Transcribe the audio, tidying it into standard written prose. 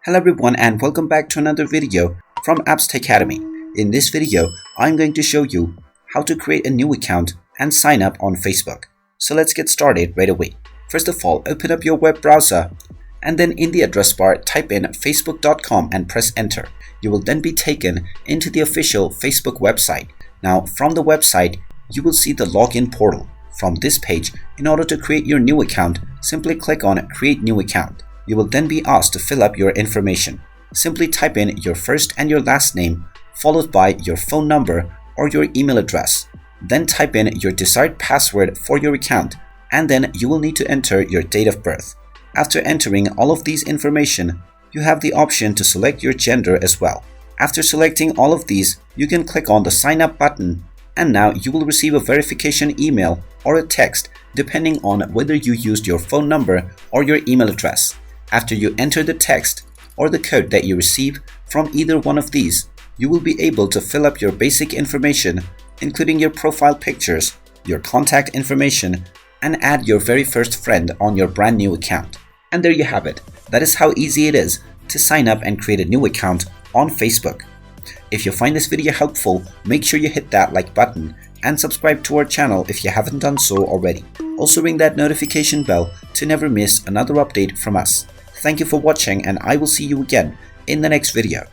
Hello everyone and welcome back to another video from Apps Academy. In this video, I'm going to show you how to create a new account and sign up on Facebook. So let's get started right away. First of all, open up your web browser and then in the address bar type in facebook.com and press enter. You will then be taken into the official Facebook website. Now from the website, you will see the login portal. From this page, in order to create your new account, simply click on create new account. You will then be asked to fill up your information. Simply type in your first and your last name, followed by your phone number or your email address. Then type in your desired password for your account, and then you will need to enter your date of birth. After entering all of these information, you have the option to select your gender as well. After selecting all of these, you can click on the sign up button, and now you will receive a verification email or a text depending on whether you used your phone number or your email address. After you enter the text or the code that you receive from either one of these, you will be able to fill up your basic information, including your profile pictures, your contact information, and add your very first friend on your brand new account. And there you have it. That is how easy it is to sign up and create a new account on Facebook. If you find this video helpful, make sure you hit that like button and subscribe to our channel if you haven't done so already. Also ring that notification bell to never miss another update from us. Thank you for watching and I will see you again in the next video.